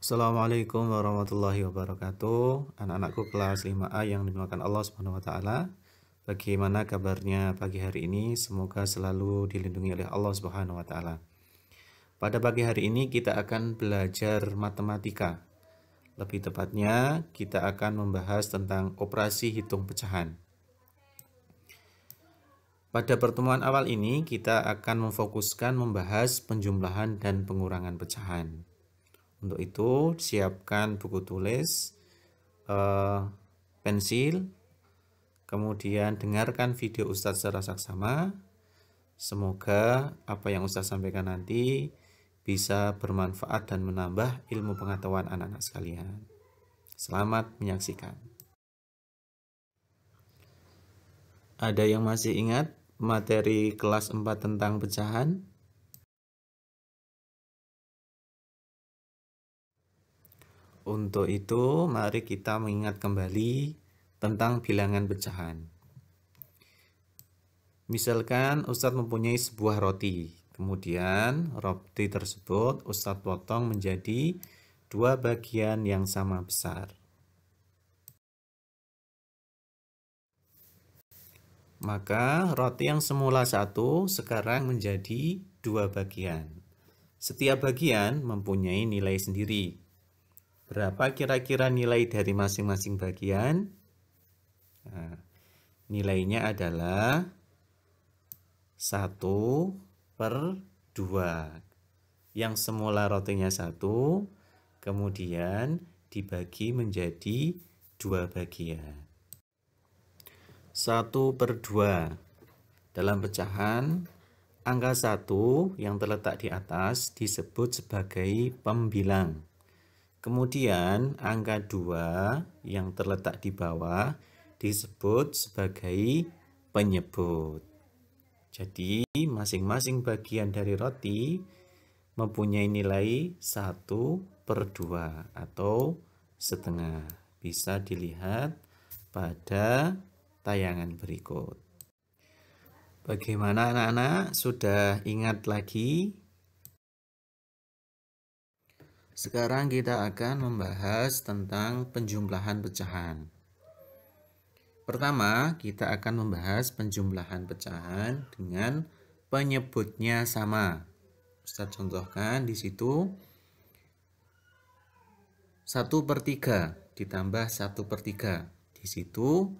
Assalamualaikum warahmatullahi wabarakatuh. Anak-anakku kelas 5A yang dimuliakan Allah Subhanahu wa taala. Bagaimana kabarnya pagi hari ini? Semoga selalu dilindungi oleh Allah Subhanahu wa taala. Pada pagi hari ini kita akan belajar matematika. Lebih tepatnya, kita akan membahas tentang operasi hitung pecahan. Pada pertemuan awal ini, kita akan memfokuskan membahas penjumlahan dan pengurangan pecahan. Untuk itu, siapkan buku tulis, pensil, kemudian dengarkan video Ustadz secara saksama. Semoga apa yang Ustadz sampaikan nanti bisa bermanfaat dan menambah ilmu pengetahuan anak-anak sekalian. Selamat menyaksikan. Ada yang masih ingat materi kelas 4 tentang pecahan? Untuk itu, mari kita mengingat kembali tentang bilangan pecahan. Misalkan Ustadz mempunyai sebuah roti, kemudian roti tersebut Ustadz potong menjadi dua bagian yang sama besar. Maka roti yang semula satu sekarang menjadi dua bagian. Setiap bagian mempunyai nilai sendiri. Berapa kira-kira nilai dari masing-masing bagian? Nah, nilainya adalah 1/2. Yang semula rotinya 1, kemudian dibagi menjadi dua bagian. 1/2. Dalam pecahan, angka 1 yang terletak di atas disebut sebagai pembilang. Kemudian angka 2 yang terletak di bawah disebut sebagai penyebut. Jadi masing-masing bagian dari roti mempunyai nilai 1/2 atau setengah. Bisa dilihat pada tayangan berikut. Bagaimana anak-anak? Sudah ingat lagi? Sekarang kita akan membahas tentang penjumlahan pecahan. Pertama, kita akan membahas penjumlahan pecahan dengan penyebutnya sama. Ustadz contohkan di situ 1/3 ditambah 1/3. Di situ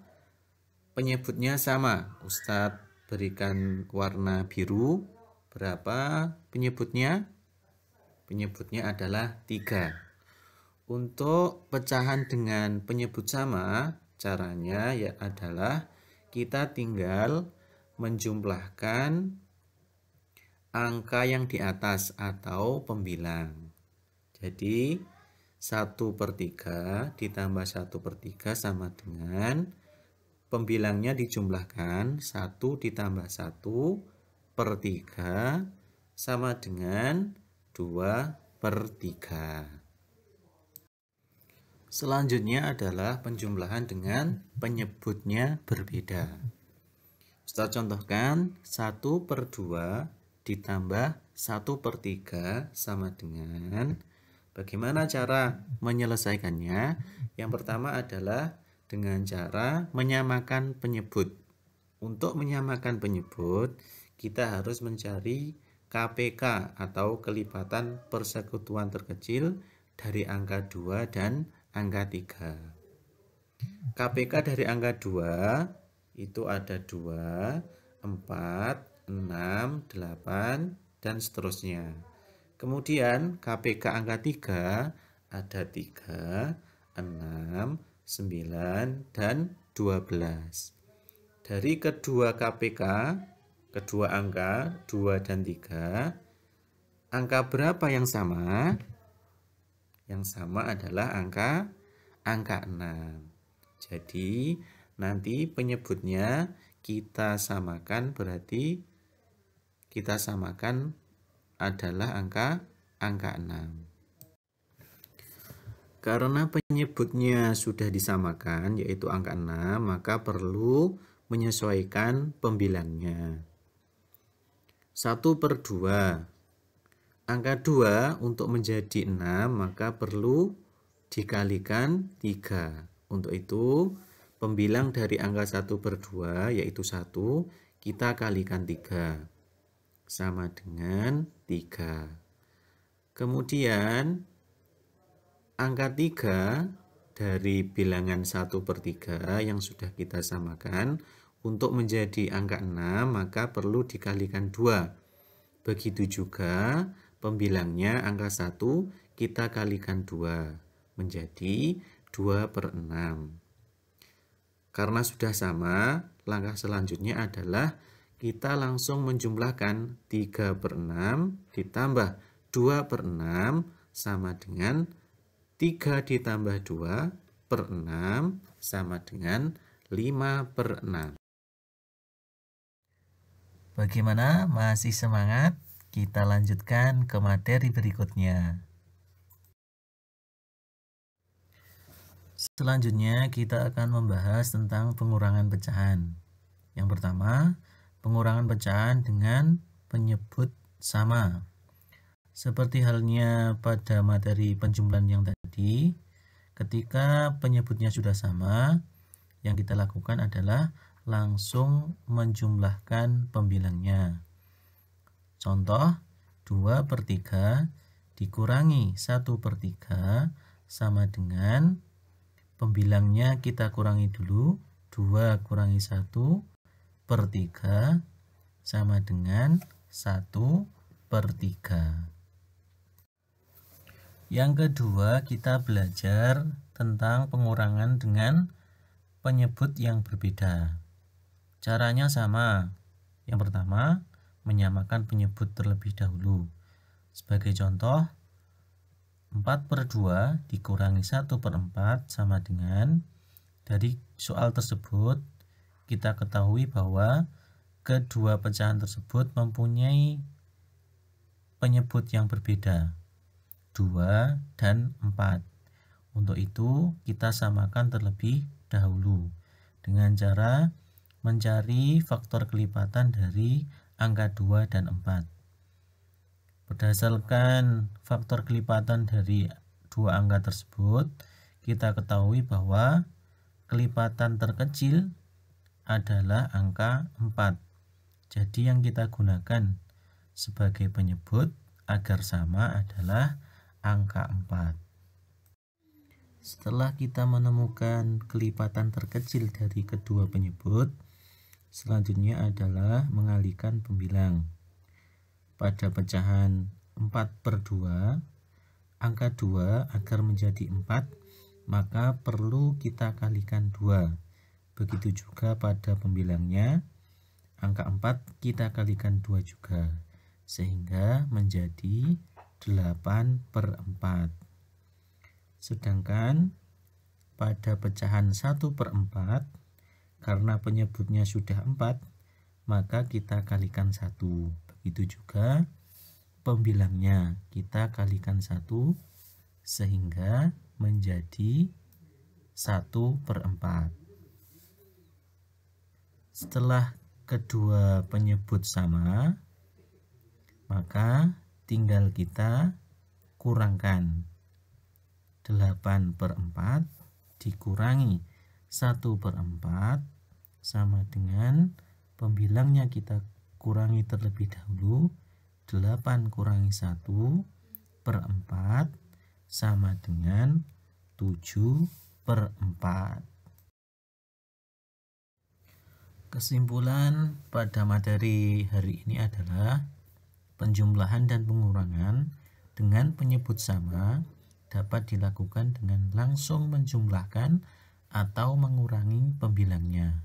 penyebutnya sama. Ustadz berikan warna biru. Berapa penyebutnya? Penyebutnya adalah 3. Untuk pecahan dengan penyebut sama, caranya adalah kita tinggal menjumlahkan angka yang di atas atau pembilang. Jadi 1/3 ditambah 1/3 sama dengan pembilangnya dijumlahkan 1 ditambah 1/3 sama dengan 2/3. Selanjutnya adalah penjumlahan dengan penyebutnya berbeda. Ustadz contohkan 1/2 ditambah 1/3 sama dengan, bagaimana cara menyelesaikannya? Yang pertama adalah dengan cara menyamakan penyebut. Untuk menyamakan penyebut, kita harus mencari KPK atau kelipatan persekutuan terkecil dari angka 2 dan angka 3. KPK dari angka 2 itu ada 2, 4, 6, 8, dan seterusnya. Kemudian KPK angka 3 ada 3, 6, 9, dan 12. Dari kedua KPK, kedua angka 2 dan 3, angka berapa yang sama? Yang sama adalah angka 6. Jadi nanti penyebutnya kita samakan, berarti kita samakan adalah angka 6. Karena penyebutnya sudah disamakan yaitu angka 6, maka perlu menyesuaikan pembilangnya. 1/2 angka 2 untuk menjadi 6 maka perlu dikalikan 3. Untuk itu pembilang dari angka 1 per 2 yaitu 1 kita kalikan 3 sama dengan 3. Kemudian angka 3 dari bilangan 1 per 3 yang sudah kita samakan untuk menjadi angka 6 maka perlu dikalikan 2. Begitu juga pembilangnya angka 1 kita kalikan 2 menjadi 2 per 6. Karena sudah sama, langkah selanjutnya adalah kita langsung menjumlahkan 3 per 6 ditambah 2 per 6 sama dengan 3 ditambah 2 per 6 sama dengan 5 per 6. Bagaimana? Masih semangat? Kita lanjutkan ke materi berikutnya. Selanjutnya kita akan membahas tentang pengurangan pecahan. Yang pertama, pengurangan pecahan dengan penyebut sama. Seperti halnya pada materi penjumlahan yang tadi, ketika penyebutnya sudah sama, yang kita lakukan adalah langsung menjumlahkan pembilangnya. Contoh, 2 per 3 dikurangi 1 per 3 sama dengan pembilangnya kita kurangi dulu, 2 kurangi 1 per 3 sama dengan 1 per 3. Yang kedua, kita belajar tentang pengurangan dengan penyebut yang berbeda. Caranya sama. Yang pertama, menyamakan penyebut terlebih dahulu. Sebagai contoh, 4 per 2 dikurangi 1 per 4 sama dengan, dari soal tersebut kita ketahui bahwa kedua pecahan tersebut mempunyai penyebut yang berbeda, 2 dan 4. Untuk itu kita samakan terlebih dahulu dengan cara mencari faktor kelipatan dari angka 2 dan 4. Berdasarkan faktor kelipatan dari dua angka tersebut, kita ketahui bahwa kelipatan terkecil adalah angka 4. Jadi yang kita gunakan sebagai penyebut agar sama adalah angka 4. Setelah kita menemukan kelipatan terkecil dari kedua penyebut, selanjutnya adalah mengalihkan pembilang. Pada pecahan 4 per 2, angka 2 agar menjadi 4, maka perlu kita kalikan 2. Begitu juga pada pembilangnya, angka 4 kita kalikan 2 juga, sehingga menjadi 8 per 4. Sedangkan pada pecahan 1 per 4, karena penyebutnya sudah 4, maka kita kalikan 1. Begitu juga pembilangnya kita kalikan 1 sehingga menjadi 1 per 4. Setelah kedua penyebut sama, maka tinggal kita kurangkan. 8 per 4 dikurangi 1 per 4 sama dengan pembilangnya kita kurangi terlebih dahulu, 8 kurangi 1 per 4 sama dengan 7 per 4. Kesimpulan pada materi hari ini adalah penjumlahan dan pengurangan dengan penyebut sama dapat dilakukan dengan langsung menjumlahkan atau mengurangi pembilangnya.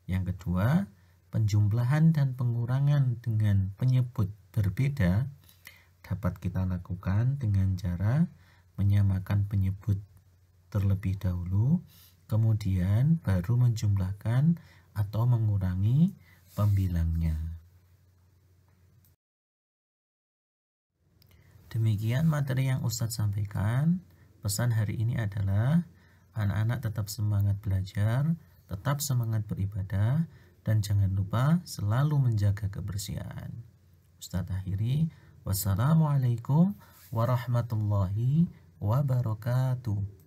Yang kedua, penjumlahan dan pengurangan dengan penyebut berbeda dapat kita lakukan dengan cara menyamakan penyebut terlebih dahulu, kemudian baru menjumlahkan atau mengurangi pembilangnya. Demikian materi yang Ustadz sampaikan. Pesan hari ini adalah anak-anak tetap semangat belajar, tetap semangat beribadah, dan jangan lupa selalu menjaga kebersihan. Ustadz akhiri, Wassalamualaikum warahmatullahi wabarakatuh.